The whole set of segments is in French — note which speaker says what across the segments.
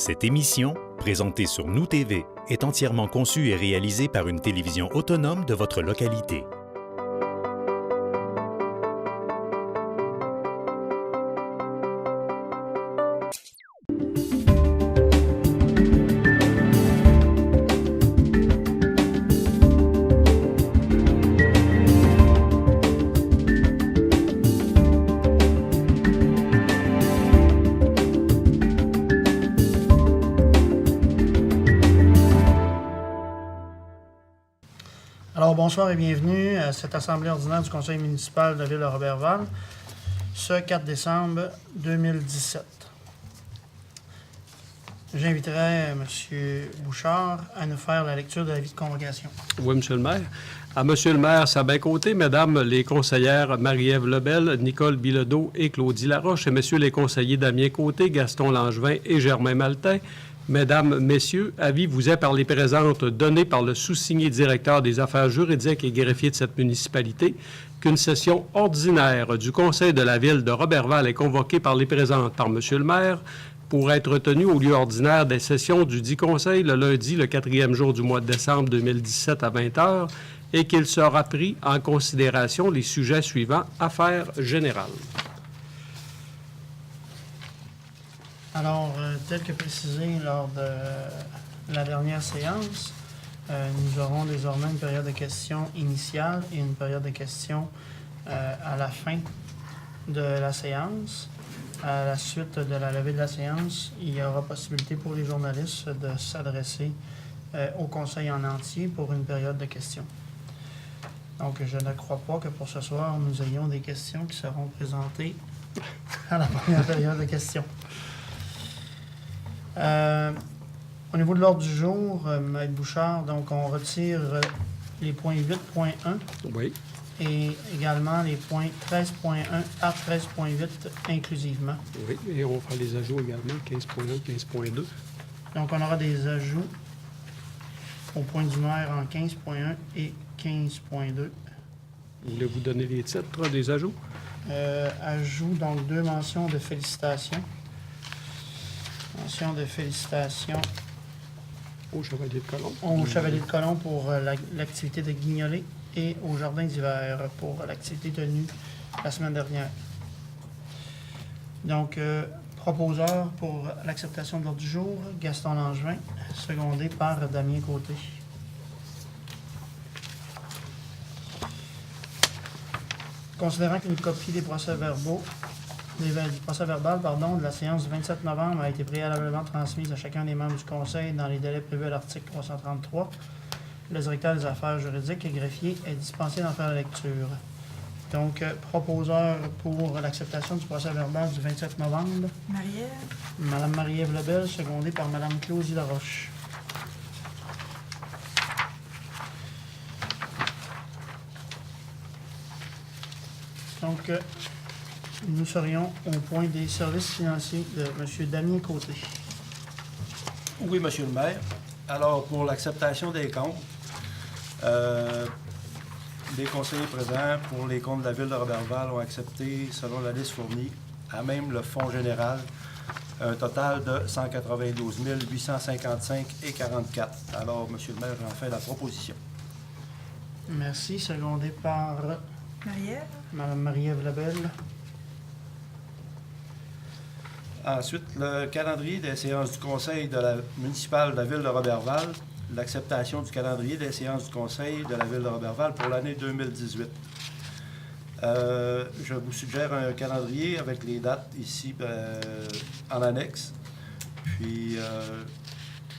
Speaker 1: Cette émission, présentée sur Nous TV, est entièrement conçue et réalisée par une télévision autonome de votre localité.
Speaker 2: Alors, bonsoir et bienvenue à cette assemblée ordinaire du conseil municipal de la ville de Roberval, ce 4 décembre 2017. J'inviterai M. Bouchard à nous faire la lecture de l'avis de convocation.
Speaker 3: Oui, M. le maire. À M. le maire Sabin-Côté, Mesdames les conseillères Marie-Ève Lebel, Nicole Bilodeau et Claudie Laroche, et Messieurs les conseillers Damien Côté, Gaston Langevin et Germain Maltais, Mesdames, Messieurs, avis vous est par les présentes donné par le sous-signé directeur des affaires juridiques et greffier de cette municipalité qu'une session ordinaire du conseil de la ville de Roberval est convoquée par les présentes par M. le maire pour être tenue au lieu ordinaire des sessions du dit conseil le lundi, le 4e jour du mois de décembre 2017 à 20 h et qu'il sera pris en considération les sujets suivants. Affaires générales.
Speaker 2: Alors, tel que précisé lors de la dernière séance, nous aurons désormais une période de questions initiale et une période de questions à la fin de la séance. À la suite de la levée de la séance, il y aura possibilité pour les journalistes de s'adresser au conseil en entier pour une période de questions. Donc, je ne crois pas que pour ce soir, nous ayons des questions qui seront présentées à la première période de questions. Au niveau de l'ordre du jour, M. Bouchard, donc on retire les points 8.1
Speaker 3: Oui.
Speaker 2: et également les points 13.1 à 13.8 inclusivement.
Speaker 3: Oui, et on fera les ajouts également, 15.1, 15.2.
Speaker 2: Donc on aura des ajouts au point du maire en 15.1 et 15.2.
Speaker 3: Voulez-vous donner les titres des ajouts?
Speaker 2: Ajout, donc 2 mentions de félicitations. Mention de félicitations
Speaker 3: Au Chevalier de Colomb.
Speaker 2: au Chevalier de Colomb pour l'activité de guignolée et au Jardin d'hiver pour l'activité tenue la semaine dernière. Donc, proposeur pour l'acceptation de l'ordre du jour, Gaston Langevin, secondé par Damien Côté. Considérant qu'une copie des procès-verbaux du procès-verbal de la séance du 27 novembre a été préalablement transmise à chacun des membres du Conseil dans les délais prévus à l'article 333. Le directeur des affaires juridiques et greffier est dispensé d'en faire la lecture. Donc, proposeur pour l'acceptation du procès-verbal du 27 novembre.
Speaker 4: Marie-Ève.
Speaker 2: Mme Marie-Ève Lebel, secondée par Mme Claudie Laroche. Donc, nous serions au point des services financiers de M. Damien Côté.
Speaker 5: Oui, Monsieur le maire. Alors, pour l'acceptation des comptes, les conseillers présents pour les comptes de la ville de Roberval ont accepté, selon la liste fournie, à même le fonds général, un total de 192 855,44. Alors, Monsieur le maire, j'en fais la proposition.
Speaker 2: Merci, secondé par
Speaker 4: Marie-Ève.
Speaker 2: Mme Marie-Ève Lebel.
Speaker 5: Ensuite, le calendrier des séances du conseil de la municipale de la ville de Roberval, l'acceptation du calendrier des séances du conseil de la ville de Roberval pour l'année 2018. Je vous suggère un calendrier avec les dates ici en annexe. Puis,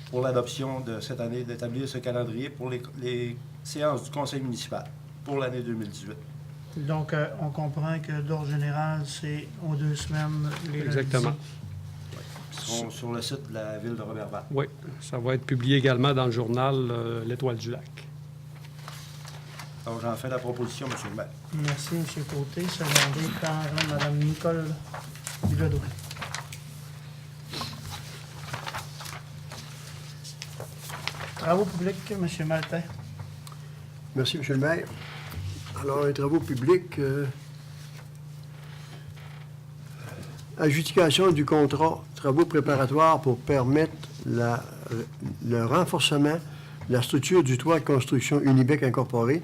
Speaker 5: pour l'adoption de cette année, d'établir ce calendrier pour les séances du conseil municipal pour l'année 2018.
Speaker 2: Donc, on comprend que d'ordre général, c'est aux 2 semaines les
Speaker 3: Exactement.
Speaker 2: lundis.
Speaker 5: Ils seront sur le site de la ville de Roberval.
Speaker 3: Oui, ça va être publié également dans le journal L'Étoile du Lac.
Speaker 5: Alors, j'en fais la proposition, M. le maire.
Speaker 2: Merci, M. Côté, secondé par Mme Nicole Bilodeau. Travaux publics, M. Maltais.
Speaker 6: Merci, M. le maire. Alors, les travaux publics, Adjudication du contrat travaux préparatoires pour permettre le renforcement de la structure du toit de construction Unibec Incorporé,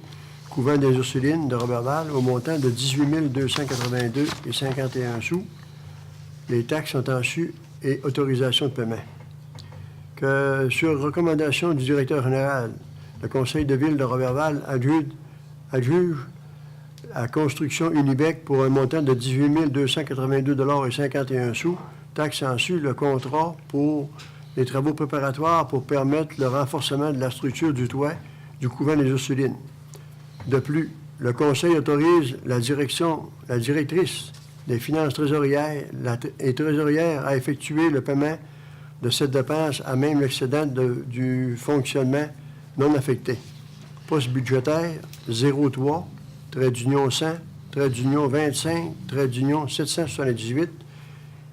Speaker 6: couvent des Ursulines de Roberval, au montant de 18 282,51 sous. Les taxes sont en su et autorisation de paiement. Que sur recommandation du directeur général, le conseil de ville de Roberval adjuge à construction Unibec pour un montant de 18 282,51 sous, taxe en su, le contrat pour les travaux préparatoires pour permettre le renforcement de la structure du toit du couvent des Ursulines. De plus, le conseil autorise la directrice des finances trésorières et trésorière à effectuer le paiement de cette dépense à même l'excédent du fonctionnement non affecté. Poste budgétaire 03, trait d'union 100, trait d'union 25, trait d'union 778.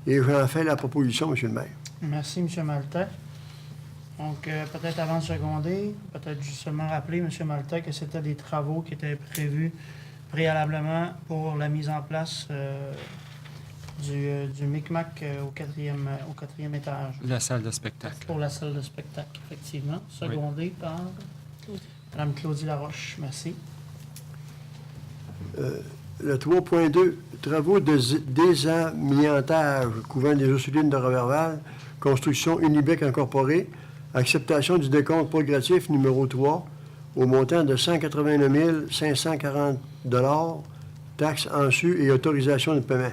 Speaker 6: Et j'en fais la proposition, M. le maire.
Speaker 2: Merci, M. Maltais. Donc, peut-être avant de seconder, peut-être juste seulement rappeler, M. Maltais, que c'était des travaux qui étaient prévus préalablement pour la mise en place du Micmac au quatrième étage.
Speaker 4: La salle de spectacle.
Speaker 2: Pour la salle de spectacle, effectivement. Secondé par Mme Claudie Laroche. Merci.
Speaker 6: Le 3.2, travaux de désamiantage, couvent des Ursulines de Roberval, construction Unibec Incorporé, acceptation du décompte progressif numéro 3 au montant de 189 540 $, taxes en su et autorisation de paiement.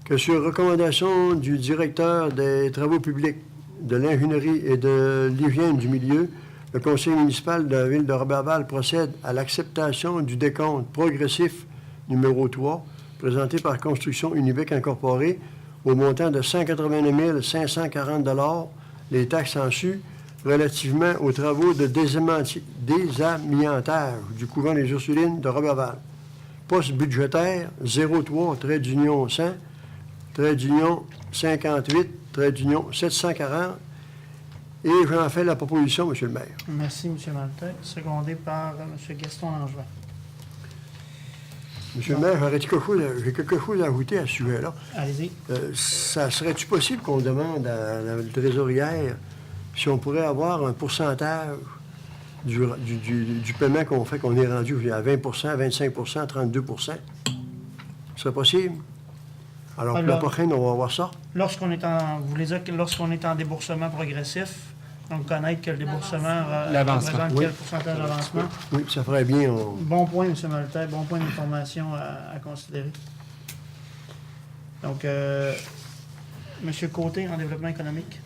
Speaker 6: Que sur recommandation du directeur des travaux publics, de l'ingénierie et de l'hygiène du milieu, le conseil municipal de la ville de Roberval procède à l'acceptation du décompte progressif numéro 3, présenté par Construction Unibec Incorporé, au montant de 189 540 $, les taxes en su, relativement aux travaux de désamiantage du couvent des Ursulines de Roberval. Poste budgétaire 03, trait d'union 100, trait d'union 58, trait d'union 740. Et j'en fais la proposition, M. le maire.
Speaker 2: Merci, M. Maltais. Secondé par M. Gaston Langevin.
Speaker 6: M. le maire, j'ai quelque chose à ajouter à ce sujet-là.
Speaker 2: Allez-y.
Speaker 6: Ça serait-tu possible qu'on demande à la trésorière si on pourrait avoir un pourcentage du paiement qu'on fait, qu'on est rendu à 20 25 32 Ce serait possible? Alors, pour la prochaine, on va voir ça.
Speaker 2: Lorsqu'on est en déboursement progressif, donc connaître que le déboursement représente quel pourcentage d'avancement.
Speaker 6: Oui, ça ferait bien.
Speaker 2: Bon point, M. Maltais. Bon point d'information à considérer. Donc, M. Côté, en développement économique.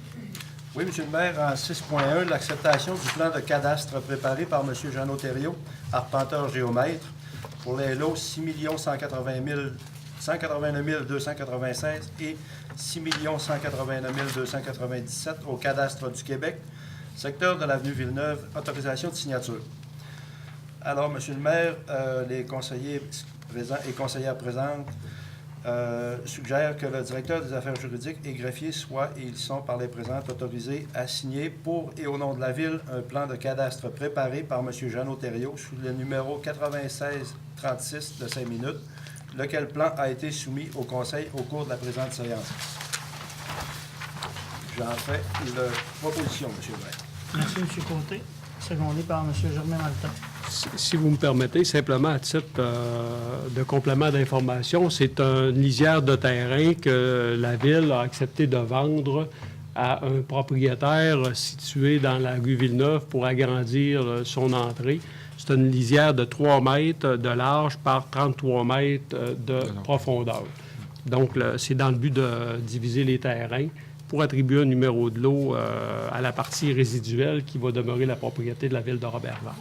Speaker 5: Oui, M. le maire, en 6.1, l'acceptation du plan de cadastre préparé par M. Jeannot Thériault, arpenteur géomètre, pour les lots 6 189 296 et 6 189 297 au cadastre du Québec, secteur de l'avenue Villeneuve, autorisation de signature. Alors, M. le maire, les conseillers présents et conseillères présentes suggèrent que le directeur des affaires juridiques et greffier soient, et ils sont par les présentes, autorisés à signer pour et au nom de la Ville un plan de cadastre préparé par M. Jeannot Thériault sous le numéro 9636 de 5 minutes, lequel plan a été soumis au Conseil au cours de la présente séance. J'en fais la proposition, M. le maire.
Speaker 2: Merci, M. Côté. Secondé par M. Germain Maltais.
Speaker 3: Si vous me permettez, simplement à titre de complément d'information, c'est une lisière de terrain que la Ville a accepté de vendre à un propriétaire situé dans la rue Villeneuve pour agrandir son entrée. C'est une lisière de 3 mètres de large par 33 mètres de profondeur. Donc, c'est dans le but de diviser les terrains pour attribuer un numéro de lot à la partie résiduelle qui va demeurer la propriété de la Ville de Roberval.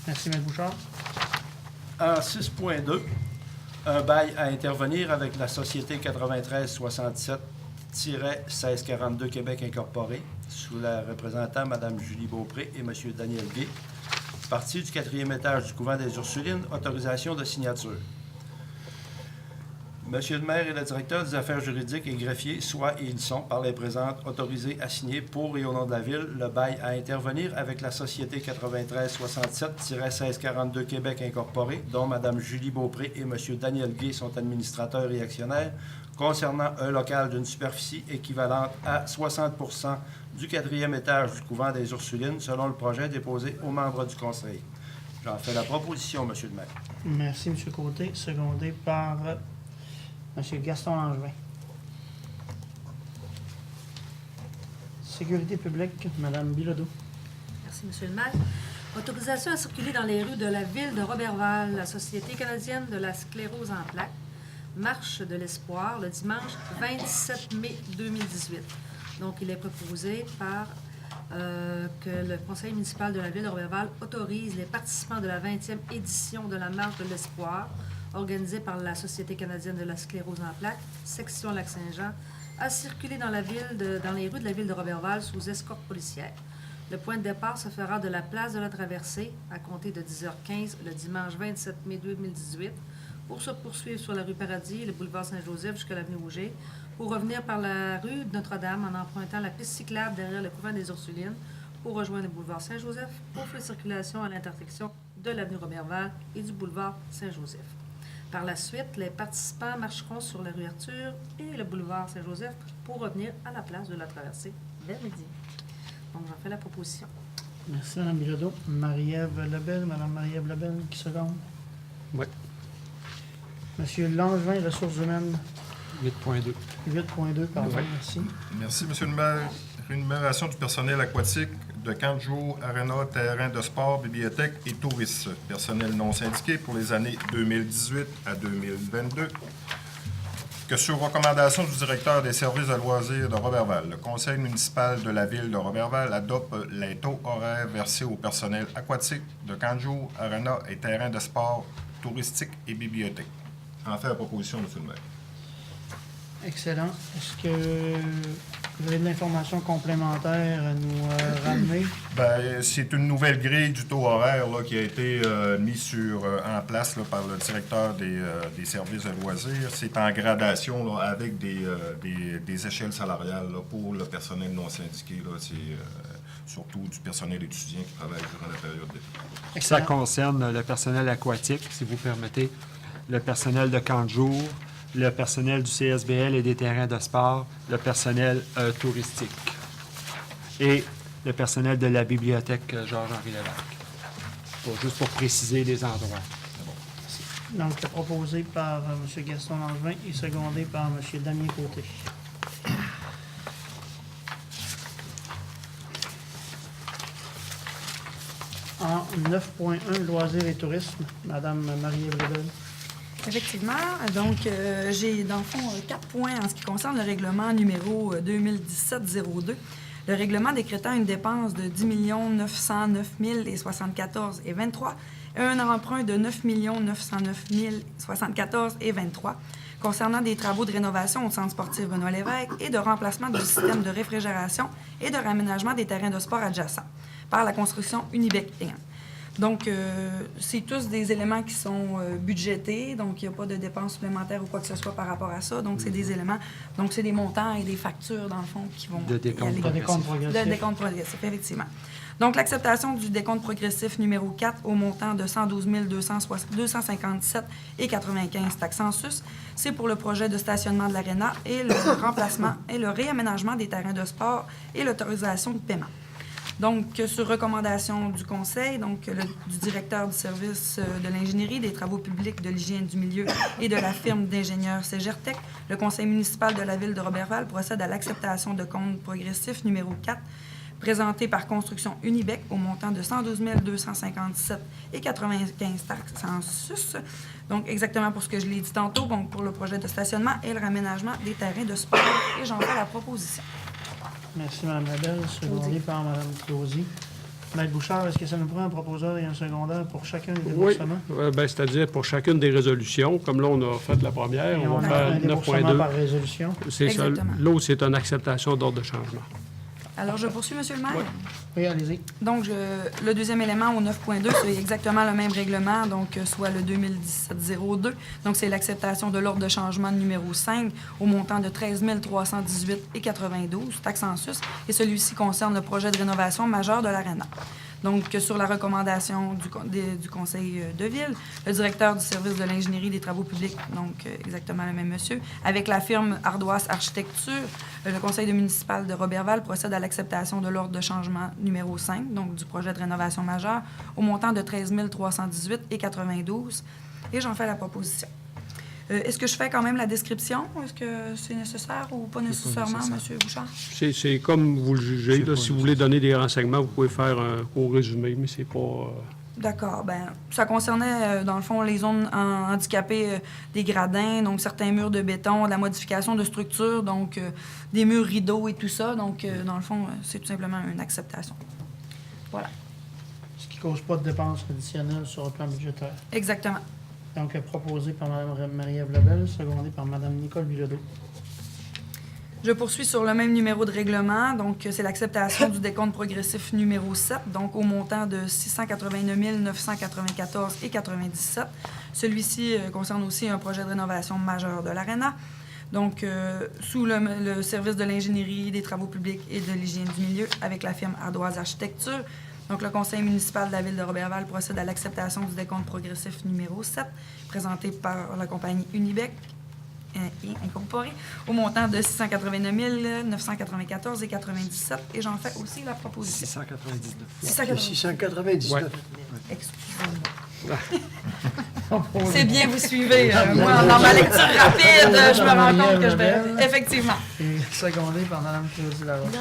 Speaker 2: Merci, M. Bouchard.
Speaker 5: En 6.2, un bail à intervenir avec la Société 9367-1642 Québec Incorporé, sous la représentant Mme Julie Beaupré et M. Daniel Gay, partie du 4e étage du couvent des Ursulines, autorisation de signature. Monsieur le maire et le directeur des affaires juridiques et greffiers soient et ils sont, par les présentes, autorisés à signer pour et au nom de la Ville le bail à intervenir avec la Société 9367-1642 Québec Incorporée, dont Mme Julie Beaupré et M. Daniel Gay sont administrateurs et actionnaires, concernant un local d'une superficie équivalente à 60 du 4e étage du couvent des Ursulines, selon le projet déposé aux membres du Conseil. J'en fais la proposition, Monsieur le maire.
Speaker 2: Merci, M. Côté. Secondé par M. Gaston Langevin. Sécurité publique, Mme Bilodeau.
Speaker 4: Merci, M. le maire. Autorisation à circuler dans les rues de la ville de Roberval, la Société canadienne de la sclérose en plaques, Marche de l'Espoir, le dimanche 27 mai 2018. Donc, il est proposé que le conseil municipal de la ville de Roberval autorise les participants de la 20e édition de la Marche de l'Espoir, organisée par la Société canadienne de la sclérose en plaques, section Lac-Saint-Jean, à circuler dans les rues de la ville de Roberval sous escorte policière. Le point de départ se fera de la place de la Traversée à compter de 10h15 le dimanche 27 mai 2018 pour se poursuivre sur la rue Paradis et le boulevard Saint-Joseph jusqu'à l'avenue Auger, pour revenir par la rue de Notre-Dame en empruntant la piste cyclable derrière le couvent des Ursulines pour rejoindre le boulevard Saint-Joseph pour faire circulation à l'intersection de l'avenue Roberval et du boulevard Saint-Joseph. Par la suite, les participants marcheront sur la rue Arthur et le boulevard Saint-Joseph pour revenir à la place de la Traversée vers midi. Donc, j'en fais la proposition.
Speaker 2: Merci, Mme Bilodeau. Marie-Ève Lebel, Mme Marie-Ève Lebel, qui seconde?
Speaker 3: Oui.
Speaker 2: Monsieur Langevin, ressources humaines,
Speaker 3: 8.2.
Speaker 2: 8.2, pardon,
Speaker 3: Oui.
Speaker 2: merci.
Speaker 7: Merci, M. le maire. Rémunération du personnel aquatique de camp de jour, aréna, terrain de sport, bibliothèque et touristes. Personnel non syndiqué pour les années 2018 à 2022. Que sur recommandation du directeur des services de loisirs de Roberval, le conseil municipal de la ville de Roberval adopte les taux horaires versés au personnel aquatique de camp de jour, aréna et terrain de sport, touristique et bibliothèque. En fait, la proposition, M. le maire.
Speaker 2: Excellent. Est-ce que vous avez de l'information complémentaire à nous ramener?
Speaker 7: Bien, c'est une nouvelle grille du taux horaire là, qui a été mise en place là, par le directeur des services de loisirs. C'est en gradation là, avec des échelles salariales là, pour le personnel non syndiqué. Là, c'est surtout du personnel étudiant qui travaille durant la période d'été.
Speaker 8: Ça concerne le personnel aquatique, si vous permettez, le personnel de camp de jour, le personnel du CSBL et des terrains de sport, le personnel touristique et le personnel de la bibliothèque Georges-Henri Lévesque. Juste pour préciser les endroits.
Speaker 2: Donc, proposé par M. Gaston Langevin et secondé par M. Damien Côté. En 9.1, loisirs et tourisme, Mme Marie-Ève Lebel.
Speaker 9: Effectivement. Donc, j'ai, dans le fond, 4 points en ce qui concerne le règlement numéro 2017-02. Le règlement décrétant une dépense de 10 909 074,23 et un emprunt de 9 909 074,23 concernant des travaux de rénovation au centre sportif Benoît Lévesque et de remplacement du système de réfrigération et de réaménagement des terrains de sport adjacents par la construction Unibec Inc. Donc, c'est tous des éléments qui sont budgétés, donc il n'y a pas de dépenses supplémentaires ou quoi que ce soit par rapport à ça. Donc, c'est des éléments, donc c'est des montants et des factures, dans le fond, qui vont
Speaker 8: De décompte progressif.
Speaker 9: De décompte progressif, effectivement. Donc, l'acceptation du décompte progressif numéro 4 au montant de 112 257,95 taxes en sus, c'est pour le projet de stationnement de l'Aréna et le remplacement et le réaménagement des terrains de sport et l'autorisation de paiement. Donc, sur recommandation du Conseil, donc du directeur du service de l'ingénierie, des travaux publics, de l'hygiène du milieu et de la firme d'ingénieurs Ségertec, le Conseil municipal de la ville de Roberval procède à l'acceptation de compte progressif numéro 4, présenté par Construction Unibec au montant de 112 257,95 taxes en sus. Donc, exactement pour ce que je l'ai dit tantôt, donc pour le projet de stationnement et le raménagement des terrains de sport. Et j'en fais la proposition.
Speaker 2: Merci, Mme Lebel, secondé par Mme Closy. Maître Bouchard, est-ce que ça nous prend un proposeur et un secondaire pour chacun des
Speaker 3: Oui,
Speaker 2: déboursements?
Speaker 3: c'est-à-dire pour chacune des résolutions. Comme là, on a fait la première,
Speaker 2: Et
Speaker 3: on
Speaker 2: on
Speaker 3: va
Speaker 2: a
Speaker 3: faire
Speaker 2: un déboursement
Speaker 3: 9.2.
Speaker 2: par résolution.
Speaker 3: C'est ça.
Speaker 9: Exactement.
Speaker 3: L'autre, c'est une acceptation d'ordre de changement.
Speaker 9: Alors, je poursuis, Monsieur le maire.
Speaker 2: Oui, allez-y.
Speaker 9: Donc, le deuxième élément au 9.2, c'est exactement le même règlement, donc soit le 2017-02. Donc, c'est l'acceptation de l'ordre de changement numéro 5 au montant de 13 318,92, taxe en sus, et celui-ci concerne le projet de rénovation majeur de l'Arena. Donc, sur la recommandation du conseil de ville, le directeur du service de l'ingénierie des travaux publics, donc exactement le même monsieur, avec la firme Ardoise Architecture, le conseil municipal de Roberval procède à l'acceptation de l'ordre de changement numéro 5, donc du projet de rénovation majeure, au montant de 13 318,92, et j'en fais la proposition. Est-ce que je fais quand même la description? Est-ce que c'est nécessaire ou pas nécessairement, M. Bouchard?
Speaker 3: C'est comme vous le jugez. Là, si vous voulez donner des renseignements, vous pouvez faire un court résumé, mais c'est pas...
Speaker 9: D'accord. Bien, ça concernait, dans le fond, les zones handicapées des gradins, donc certains murs de béton, de la modification de structures, donc des murs rideaux et tout ça. Donc, dans le fond, c'est tout simplement une acceptation. Voilà.
Speaker 2: Ce qui ne cause pas de dépenses additionnelles sur le plan budgétaire.
Speaker 9: Exactement.
Speaker 2: Donc, proposé par Mme Marie-Ève Lebel, secondé par Mme Nicole Bilodeau.
Speaker 9: Je poursuis sur le même numéro de règlement. Donc, c'est l'acceptation du décompte progressif numéro 7, donc au montant de 689 994,97. Celui-ci concerne aussi un projet de rénovation majeur de l'Arena. Donc, sous le service de l'ingénierie, des travaux publics et de l'hygiène du milieu, avec la firme Ardoise Architecture. Donc, le conseil municipal de la ville de Roberval procède à l'acceptation du décompte progressif numéro 7, présenté par la compagnie Unibec et incorporée, au montant de 689 994,97. Et j'en fais aussi la proposition.
Speaker 8: 699.
Speaker 6: 699.
Speaker 3: Ouais.
Speaker 9: Excusez-moi. C'est bien, vous suivez. Moi, dans ma lecture rapide, je me rends compte que je vais... Effectivement.
Speaker 2: Et secondé par Mme Claudie Laroche.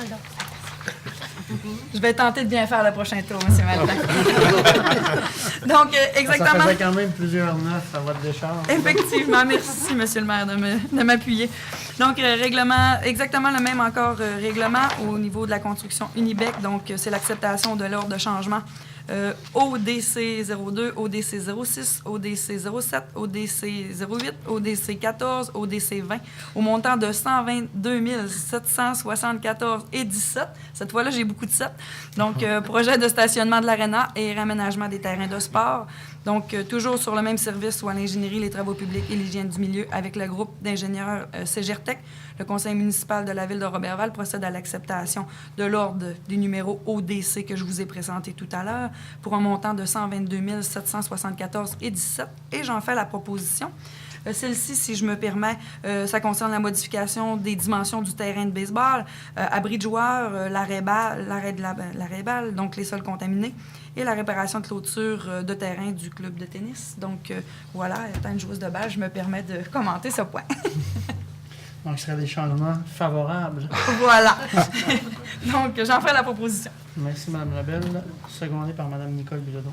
Speaker 9: Je vais tenter de bien faire le prochain tour, M. Maltin. Donc, exactement...
Speaker 2: Ça faisait quand même plusieurs neufs à votre décharge.
Speaker 9: Effectivement. Merci, M. le maire, de m'appuyer. Donc, exactement le même encore règlement au niveau de la construction Unibec. Donc, c'est l'acceptation de l'ordre de changement ODC 02, ODC 06, ODC 07, ODC 08, ODC 14, ODC 20, au montant de 122 774,17. Cette fois-là, j'ai beaucoup de 7. Donc, projet de stationnement de l'Arena et réaménagement des terrains de sport. Donc, toujours sur le même service, soit l'ingénierie, les travaux publics et l'hygiène du milieu, avec le groupe d'ingénieurs Cégirtec. Le conseil municipal de la ville de Roberval procède à l'acceptation de l'ordre du numéro ODC que je vous ai présenté tout à l'heure pour un montant de 122 774,17. Et j'en fais la proposition. Celle-ci, si je me permets, ça concerne la modification des dimensions du terrain de baseball, abri de joueurs, l'arrêt balle, donc les sols contaminés, et la réparation de clôture de terrain du club de tennis. Donc, voilà, étant une joueuse de balle, je me permets de commenter ce point.
Speaker 2: Donc, ce serait des changements favorables.
Speaker 9: Voilà. Donc, j'en ferai la proposition.
Speaker 2: Merci, Mme Lebel. Secondé par Mme Nicole Bilodeau.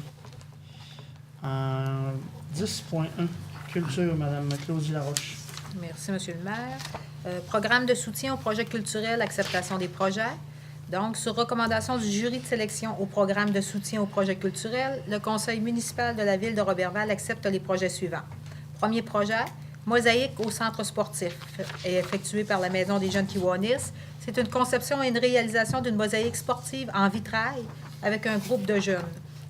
Speaker 2: 10.1. Culture, Mme Claudie Laroche.
Speaker 10: Merci, M. le maire. Programme de soutien au projet culturel, acceptation des projets. Donc, sur recommandation du jury de sélection au programme de soutien au projet culturel, le conseil municipal de la ville de Roberval accepte les projets suivants. Premier projet, mosaïque au centre sportif, est effectué par la Maison des jeunes Kiwanis. C'est une conception et une réalisation d'une mosaïque sportive en vitrail avec un groupe de jeunes.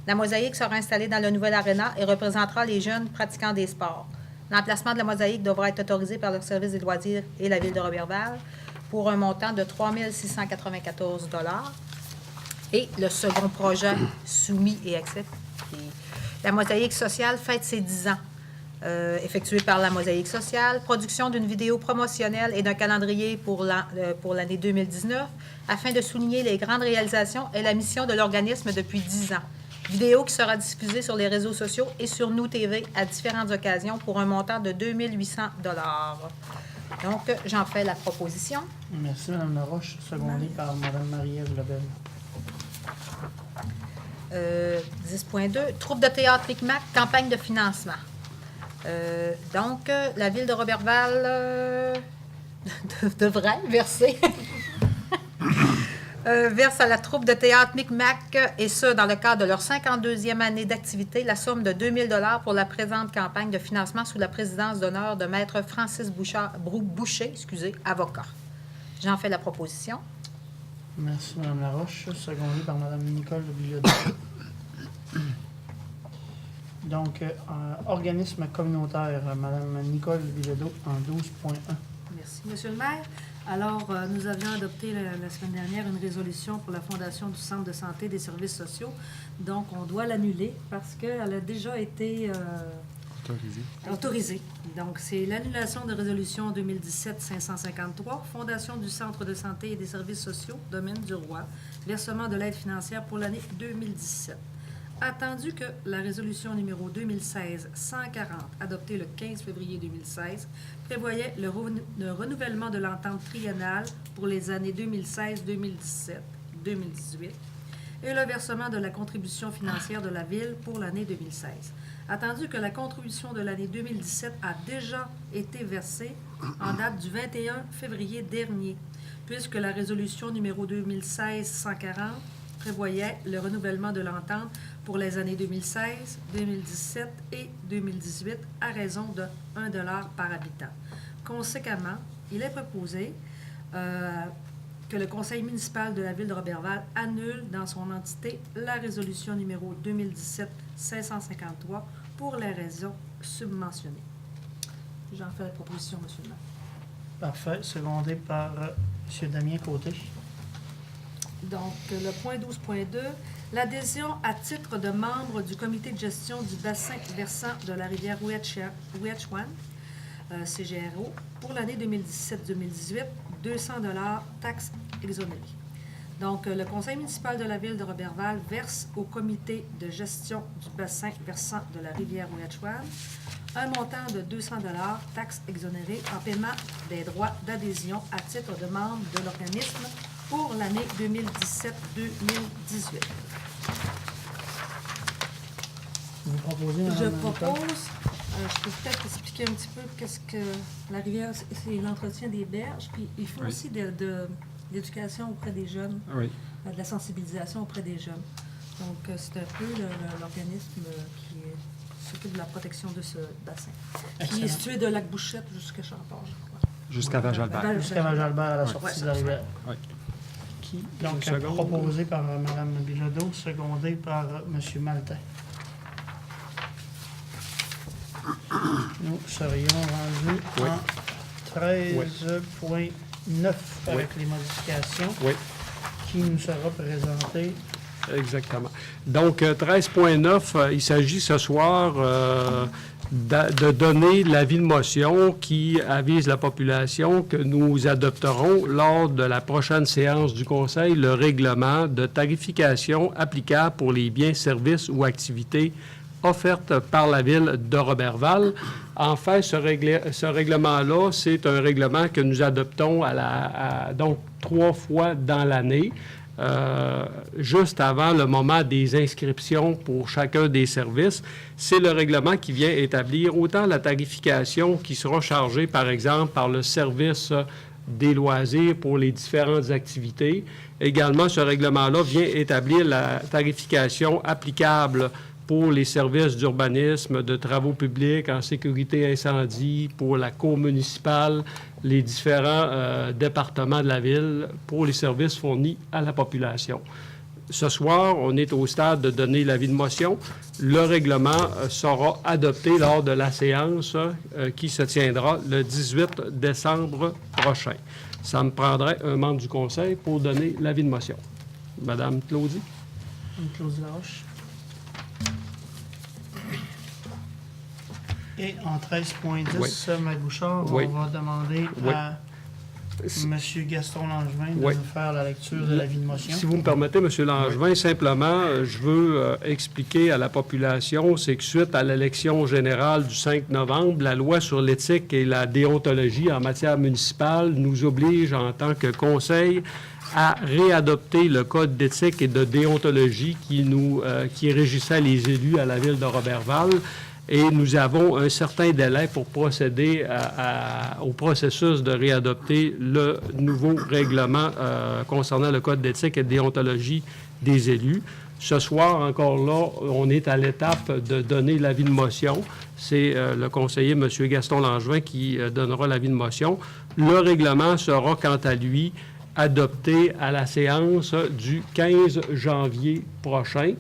Speaker 10: La mosaïque sera installée dans le nouvel aréna et représentera les jeunes pratiquants des sports. L'emplacement de la mosaïque devra être autorisé par le service des loisirs et la ville de Roberval pour un montant de 3 694 $. Et le second projet soumis et accepté, la mosaïque sociale fête ses 10 ans. Effectué par la Mosaïque sociale, production d'une vidéo promotionnelle et d'un calendrier pour l'année 2019, afin de souligner les grandes réalisations et la mission de l'organisme depuis 10 ans. Vidéo qui sera diffusée sur les réseaux sociaux et sur Nous TV à différentes occasions pour un montant de 2 800 $. Donc, j'en fais la proposition.
Speaker 2: Merci, Mme Laroche. Secondé par Mme Marie-Ève Lebel.
Speaker 10: 10.2, troupe de théâtre Micmac, campagne de financement. Donc, la ville de Roberval devrait verser verse à la troupe de théâtre Micmac, et ce, dans le cadre de leur 52e année d'activité, la somme de 2 000 $ pour la présente campagne de financement sous la présidence d'honneur de Maître Francis Boucher, avocat. J'en fais la proposition.
Speaker 2: Merci, Mme Laroche. Secondé par Mme Nicole Bilodeau. Donc, organisme communautaire, Mme Nicole Bilodeau en 12.1.
Speaker 4: Merci, Monsieur le maire. Alors, nous avions adopté la semaine dernière une résolution pour la fondation du Centre de santé et des services sociaux. Donc, on doit l'annuler parce qu'elle a déjà été autorisée. Donc, c'est l'annulation de résolution 2017-553, fondation du Centre de santé et des services sociaux, domaine du Roi, versement de l'aide financière pour l'année 2017. Attendu que la résolution numéro 2016-140, adoptée le 15 février 2016, prévoyait le renouvellement de l'entente triennale pour les années 2016, 2017, 2018 et le versement de la contribution financière de la Ville pour l'année 2016. Attendu que la contribution de l'année 2017 a déjà été versée en date du 21 février dernier, puisque la résolution numéro 2016-140 prévoyait le renouvellement de l'entente pour les années 2016, 2017 et 2018 à raison de 1 $ par habitant. Conséquemment, il est proposé que le conseil municipal de la ville de Roberval annule dans son entité la résolution numéro 2017-553 pour les raisons submentionnées. J'en fais la proposition, M. le maire.
Speaker 2: Parfait. Secondé par M. Damien Côté.
Speaker 4: Donc, le point 12.2, l'adhésion à titre de membre du comité de gestion du bassin versant de la rivière Ouiachiouane, CGRO, pour l'année 2017-2018, 200 $ taxes exonérées. Donc, le conseil municipal de la ville de Roberval verse au comité de gestion du bassin versant de la rivière Ouiachiouane un montant de 200 $ taxes exonérées en paiement des droits d'adhésion à titre de membre de l'organisme pour l'année 2017-2018.
Speaker 2: Vous proposez, Mme
Speaker 4: Je
Speaker 2: Nicole?
Speaker 4: propose, je peux peut-être expliquer un petit peu qu'est-ce que la rivière, c'est l'entretien des berges, puis il faut aussi d'éducation auprès des jeunes, de la sensibilisation auprès des jeunes. Donc, c'est un peu l'organisme qui s'occupe de la protection de ce bassin, qui est situé de Lac-Bouchette jusqu'à Champard, je crois.
Speaker 8: Jusqu'à Val-Jalbert.
Speaker 2: Jusqu'à Val-Jalbert, à la sortie de la rivière.
Speaker 8: Oui.
Speaker 2: Donc, proposé par Mme Bilodeau, secondé par M. Maltais. Nous serions rendus en 13.9 avec les modifications qui nous sera présentée.
Speaker 3: Exactement. Donc, 13.9, il s'agit ce soir de donner l'avis de motion qui avise la population que nous adopterons lors de la prochaine séance du Conseil le règlement de tarification applicable pour les biens, services ou activités offertes par la Ville de Roberval. En fait, ce règlement-là, c'est un règlement que nous adoptons donc 3 fois dans l'année. Juste avant le moment des inscriptions pour chacun des services. C'est le règlement qui vient établir autant la tarification qui sera chargée, par exemple, par le service des loisirs pour les différentes activités. Également, ce règlement-là vient établir la tarification applicable pour les services d'urbanisme, de travaux publics, en sécurité incendie, pour la cour municipale, les différents départements de la ville, pour les services fournis à la population. Ce soir, on est au stade de donner l'avis de motion. Le règlement sera adopté lors de la séance qui se tiendra le 18 décembre prochain. Ça me prendrait un membre du conseil pour donner l'avis de motion. Madame Claudie.
Speaker 2: Mme Claudie Laroche. Et en 13.10, Magouchard, on va demander à M. Gaston Langevin de nous faire la lecture de l'avis de motion.
Speaker 3: Si vous me permettez, M. Langevin, simplement, je veux expliquer à la population, c'est que suite à l'élection générale du 5 novembre, la loi sur l'éthique et la déontologie en matière municipale nous oblige en tant que conseil à réadopter le code d'éthique et de déontologie qui régissait les élus à la ville de Roberval. Et nous avons un certain délai pour procéder au processus de réadopter le nouveau règlement concernant le code d'éthique et de déontologie des élus. Ce soir, encore là, on est à l'étape de donner l'avis de motion. C'est le conseiller, M. Gaston Langevin, qui donnera l'avis de motion. Le règlement sera, quant à lui, adopté à la séance du 15 janvier prochain.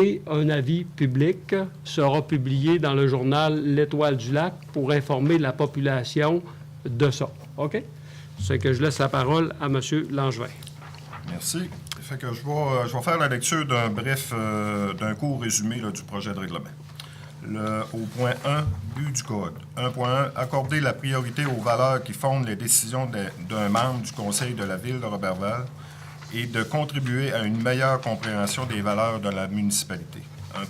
Speaker 3: Et un avis public sera publié dans le journal L'Étoile du Lac pour informer la population de ça. OK? C'est que je laisse la parole à M. Langevin.
Speaker 7: Merci. Fait que je vais faire la lecture d'un court résumé là, du projet de règlement. Au point 1, but du Code. 1.1, accorder la priorité aux valeurs qui fondent les décisions d'un membre du Conseil de la Ville de Roberval et de contribuer à une meilleure compréhension des valeurs de la municipalité.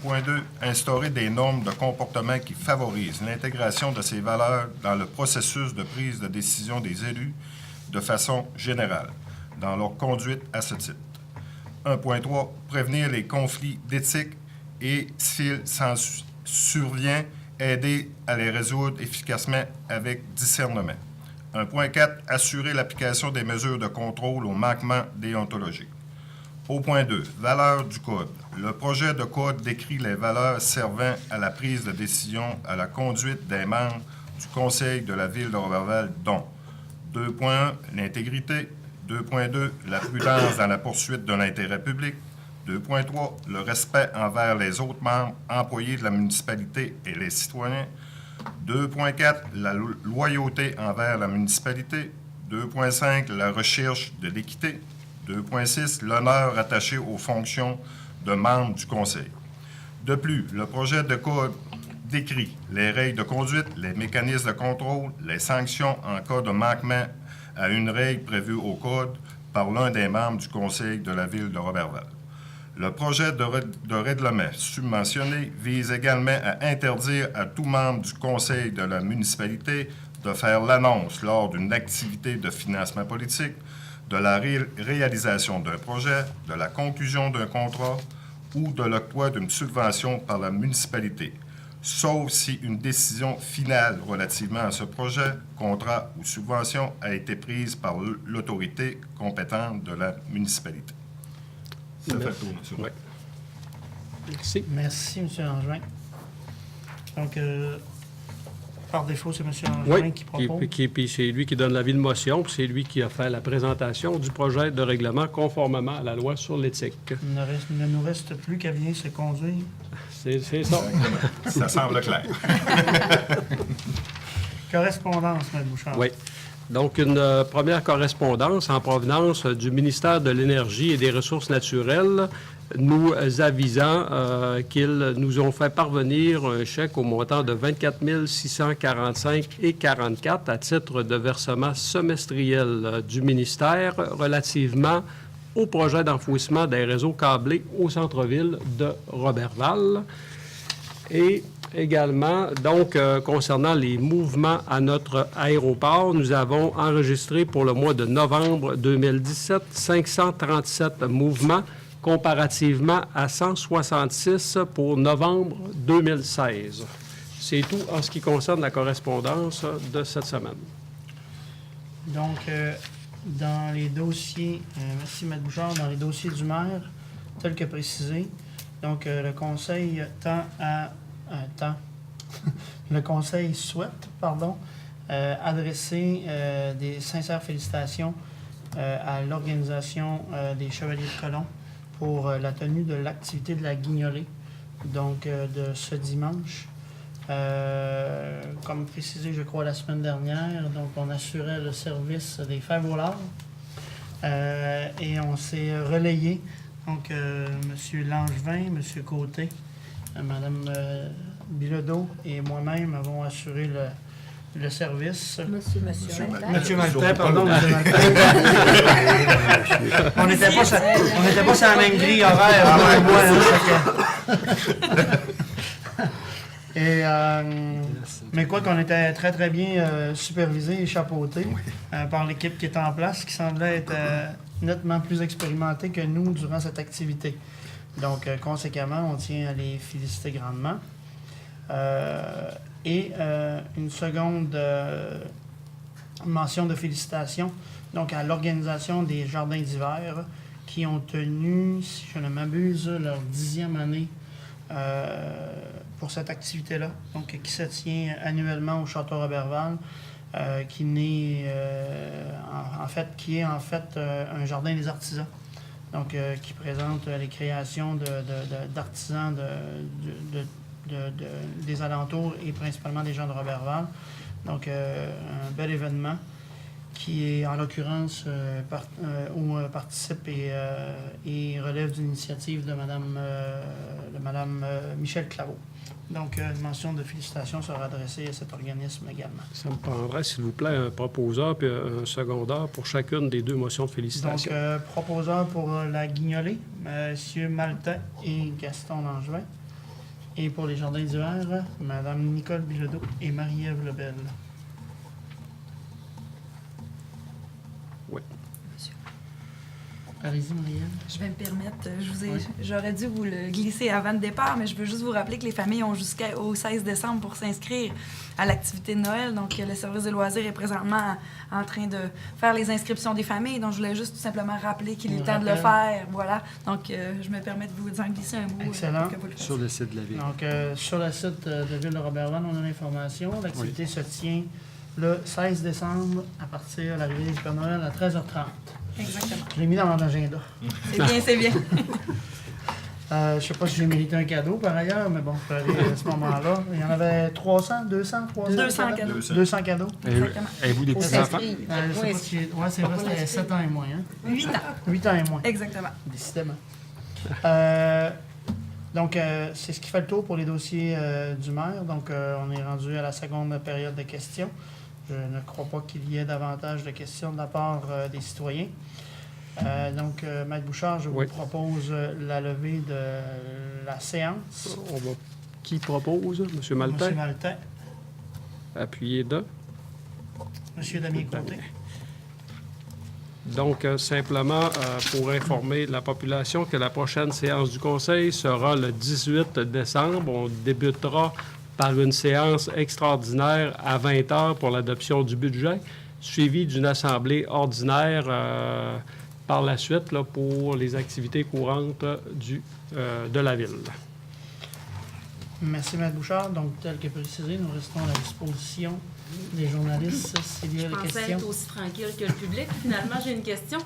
Speaker 7: 1.2, instaurer des normes de comportement qui favorisent l'intégration de ces valeurs dans le processus de prise de décision des élus de façon générale, dans leur conduite à ce titre. 1.3, prévenir les conflits d'éthique et, s'il s'en survient, aider à les résoudre efficacement avec discernement. 1.4, assurer l'application des mesures de contrôle aux manquements déontologiques. Au point 2, valeurs du Code. Le projet de Code décrit les valeurs servant à la prise de décision, à la conduite des membres du Conseil de la Ville de Roberval, dont 2.1, l'intégrité. 2.2, la prudence dans la poursuite de l'intérêt public. 2.3, le respect envers les autres membres, employés de la municipalité et les citoyens. 2.4, la loyauté envers la municipalité. 2.5, la recherche de l'équité. 2.6, l'honneur attaché aux fonctions de membres du Conseil. De plus, le projet de Code décrit les règles de conduite, les mécanismes de contrôle, les sanctions en cas de manquement à une règle prévue au Code par l'un des membres du Conseil de la Ville de Roberval. Le projet de règlement submentionné vise également à interdire à tout membre du Conseil de la municipalité de faire l'annonce lors d'une activité de financement politique, de la réalisation d'un projet, de la conclusion d'un contrat ou de l'octroi d'une subvention par la municipalité, sauf si une décision finale relativement à ce projet, contrat ou subvention a été prise par l'autorité compétente de la municipalité. Ça fait le tour, monsieur.
Speaker 3: Oui. Merci.
Speaker 2: Merci, M. Langevin. Donc, par défaut, c'est M. Langevin
Speaker 3: Oui,
Speaker 2: qui propose.
Speaker 3: puis c'est lui qui donne l'avis de motion, puis c'est lui qui a fait la présentation du projet de règlement conformément à la loi sur l'éthique.
Speaker 2: Il ne nous reste plus qu'à bien se conduire.
Speaker 3: C'est ça.
Speaker 7: Ça semble clair.
Speaker 2: Correspondance, M. Bouchard.
Speaker 3: Oui. Donc, une première correspondance en provenance du ministère de l'Énergie et des Ressources naturelles, nous avisant qu'ils nous ont fait parvenir un chèque au montant de 24 645,44 à titre de versement semestriel du ministère relativement au projet d'enfouissement des réseaux câblés au centre-ville de Roberval. Et également, donc, concernant les mouvements à notre aéroport, nous avons enregistré pour le mois de novembre 2017 537 mouvements comparativement à 166 pour novembre 2016. C'est tout en ce qui concerne la correspondance de cette semaine.
Speaker 2: Donc, dans les dossiers, merci M. Bouchard, dans les dossiers du maire, tel que précisé, donc le Conseil le Conseil souhaite, adresser des sincères félicitations à l'organisation des Chevaliers de Colomb pour la tenue de l'activité de la guignolée, donc de ce dimanche. Comme précisé, je crois, la semaine dernière, donc on assurait le service des fèves au lard et on s'est relayé. Donc, M. Langevin, M. Côté, Mme Bilodeau et moi-même avons assuré le service.
Speaker 10: Monsieur
Speaker 2: Maltais, pardon, M. Maltais. On n'était pas sur la même grille horaire. Et, mais quoi qu'on était très, très bien supervisés et chapeautés par l'équipe qui était en place, qui semblait être nettement plus expérimentée que nous durant cette activité. Donc, conséquemment, on tient à les féliciter grandement. Et une seconde mention de félicitations donc à l'organisation des Jardins d'hiver qui ont tenu, si je ne m'abuse, leur 10e année pour cette activité-là, donc qui se tient annuellement au Château Roberval qui est en fait un jardin des artisans. Donc, qui présente les créations d'artisans des alentours et principalement des gens de Roberval. Donc, un bel événement qui est, en l'occurrence, où participe et relève d'une initiative de Mme Michel Claveau. Donc, une mention de félicitations sera adressée à cet organisme également.
Speaker 3: Ça me prendrait, s'il vous plaît, un proposeur puis un secondaire pour chacune des deux motions de félicitations.
Speaker 2: Donc, proposeur pour la Guignolée, M. Maltais et Gaston Langevin. Et pour les Jardins d'hiver, Mme Nicole Bilodeau et Marie-Ève Lebel.
Speaker 3: Oui.
Speaker 2: Allez-y, Marie-Ève.
Speaker 9: Je vais me permettre, j'aurais dû vous le glisser avant le départ, mais je veux juste vous rappeler que les familles ont jusqu'au 16 décembre pour s'inscrire à l'activité de Noël. Donc, le service des loisirs est présentement en train de faire les inscriptions des familles. Donc, je voulais juste tout simplement rappeler qu'il est temps de le faire. Voilà. Donc, je me permets de vous en glisser un mot.
Speaker 2: Excellent.
Speaker 9: Pour que vous le fassiez.
Speaker 8: Sur le site de la ville.
Speaker 2: Donc, sur le site de Ville de Roberval, on a l'information. L'activité se tient le 16 décembre à partir de l'arrivée du Père Noël à 13h30.
Speaker 9: Exactement.
Speaker 2: Je l'ai mis dans mon agenda.
Speaker 9: C'est bien, c'est bien.
Speaker 2: Je ne sais pas si j'ai mérité un cadeau par ailleurs, mais bon, je peux aller à ce moment-là. Il y en avait 300, 200, 300?
Speaker 9: 200 cadeaux.
Speaker 2: 200 cadeaux.
Speaker 9: Exactement.
Speaker 8: Avez-vous des petits-enfants?
Speaker 2: Oui, c'est vrai, c'était 7 ans et moins. Hein?
Speaker 9: 8 ans.
Speaker 2: 8 ans et moins.
Speaker 9: Exactement.
Speaker 2: Décidément. Donc, c'est ce qui fait le tour pour les dossiers du maire. Donc, on est rendu à la seconde période de questions. Je ne crois pas qu'il y ait davantage de questions de la part des citoyens. Donc, Maître Bouchard, je vous propose la levée de la séance.
Speaker 3: Qui propose? M. Maltais?
Speaker 2: M. Maltais.
Speaker 3: Appuyé de?
Speaker 2: M. Damien Côté.
Speaker 3: Donc, simplement pour informer la population que la prochaine séance du Conseil sera le 18 décembre. On débutera par une séance extraordinaire à 20h pour l'adoption du budget, suivie d'une assemblée ordinaire par la suite là, pour les activités courantes de la Ville.
Speaker 2: Merci, Maître Bouchard. Donc, tel que précisé, nous restons à la disposition des journalistes s'il y a des questions.
Speaker 11: Je pensais être aussi tranquille que le public. Finalement, j'ai une question.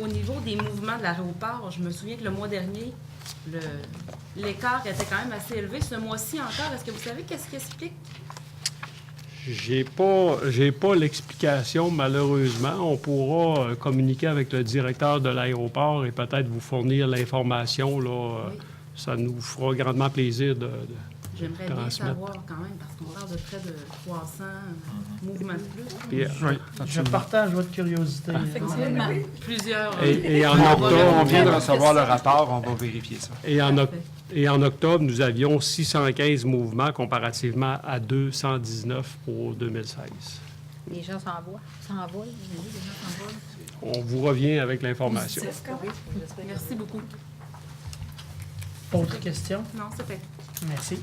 Speaker 11: Au niveau des mouvements de l'aéroport, je me souviens que le mois dernier, l'écart était quand même assez élevé. Ce mois-ci encore, est-ce que vous savez qu'est-ce qui explique?
Speaker 3: J'ai pas l'explication, malheureusement. On pourra communiquer avec le directeur de l'aéroport et peut-être vous fournir l'information. Là, oui. Ça nous fera grandement plaisir de
Speaker 11: J'aimerais bien savoir quand même, parce qu'on parle de près de 300 mouvements de plus.
Speaker 3: Puis,
Speaker 2: je partage votre curiosité.
Speaker 11: Effectivement. Plusieurs.
Speaker 3: Et en octobre,
Speaker 8: on vient de recevoir le rapport, on va vérifier ça.
Speaker 3: Et en octobre, nous avions 615 mouvements comparativement à 219 pour 2016.
Speaker 10: Les gens s'envolent.
Speaker 3: On vous revient avec l'information.
Speaker 11: Merci beaucoup.
Speaker 2: Autre question?
Speaker 11: Non, c'est fait.
Speaker 2: Merci.